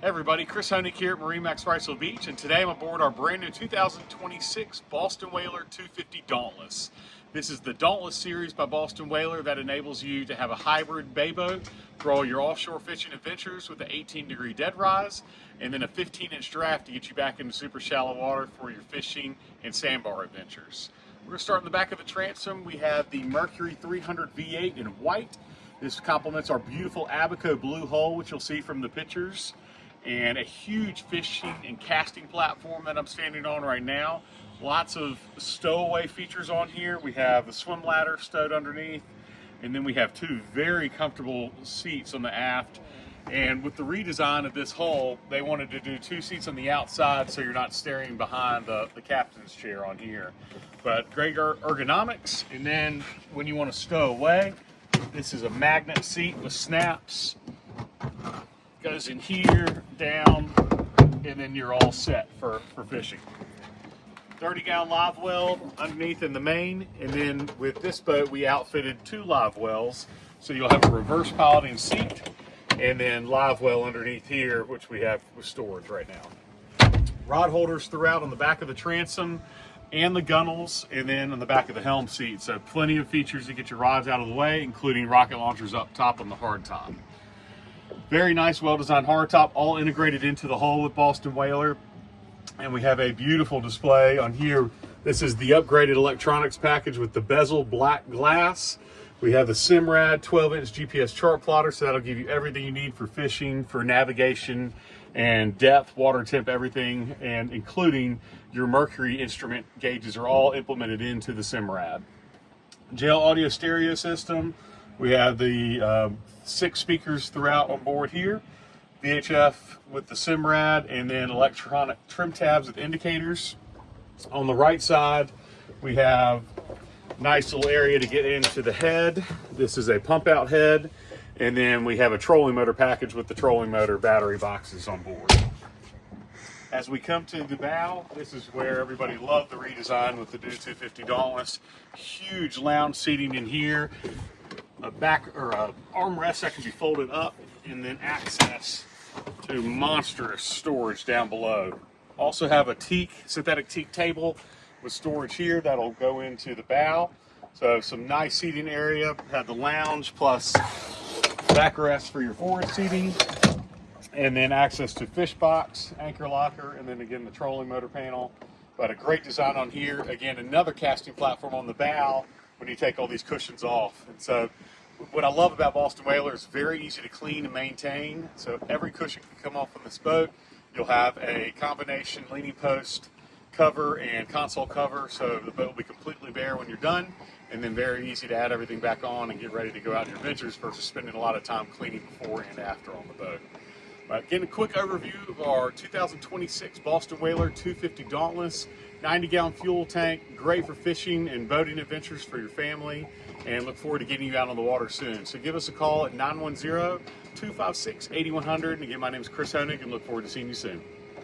Hey everybody, Chris Honig here at MarineMax Wrightsville Beach, and today I'm aboard our brand new 2026 Boston Whaler 250 Dauntless. This is the Dauntless series by Boston Whaler that enables you to have a hybrid bay boat for all your offshore fishing adventures with an 18-degree dead rise, and then a 15-inch draft to get you back into super shallow water for your fishing and sandbar adventures. We're going to start in the back of the transom. We have the Mercury 300 V8 in white. This complements our beautiful Abaco blue hull, which you'll see from the pictures, and a huge fishing and casting platform that I'm standing on right now. Lots of stowaway features on here. We have the swim ladder stowed underneath, and then we have two very comfortable seats on the aft. And with the redesign of this hull, they wanted to do two seats on the outside so you're not staring behind the captain's chair on here. But great ergonomics. And then when you want to stow away, this is a magnet seat with snaps. Goes in here, down, and then you're all set for fishing. 30-gallon live well underneath in the main, and then with this boat we outfitted two live wells, so you'll have a reverse piloting seat and then live well underneath here, which we have with storage right now. Rod holders throughout on the back of the transom and the gunnels, and then on the back of the helm seat, so plenty of features to get your rods out of the way, including rocket launchers up top on the hardtop. Very nice, well-designed hardtop, all integrated into the hull with Boston Whaler. And we have a beautiful display on here. This is the upgraded electronics package with the bezel black glass. We have the Simrad 12-inch GPS chart plotter, so that'll give you everything you need for fishing, for navigation, and depth, water temp, everything, and including your mercury instrument gauges are all implemented into the Simrad. JL audio stereo system. We have the 6 speakers throughout on board here, VHF with the Simrad, and then electronic trim tabs with indicators. On the right side, we have a nice little area to get into the head. This is a pump out head, and then we have a trolling motor package with the trolling motor battery boxes on board. As we come to the bow, this is where everybody loved the redesign with the new 250 Dauntless. Huge lounge seating in here. A back or a armrest that can be folded up, and then access to monstrous storage down below. Also have a synthetic teak table with storage here that'll go into the bow. So some nice seating area. Have the lounge plus backrest for your forward seating, and then access to fish box, anchor locker, and then again the trolling motor panel. But a great design on here. Again, another casting platform on the bow when you take all these cushions off. And so what I love about Boston Whaler is very easy to clean and maintain. So every cushion can come off on this boat. You'll have a combination leaning post cover and console cover, so the boat will be completely bare when you're done, and then very easy to add everything back on and get ready to go out on your adventures versus spending a lot of time cleaning before and after on the boat. But again, a quick overview of our 2026 Boston Whaler 250 Dauntless. 90-gallon fuel tank, great for fishing and boating adventures for your family, and look forward to getting you out on the water soon. So give us a call at 910-256-8100. And again, my name is Chris Honig, and look forward to seeing you soon.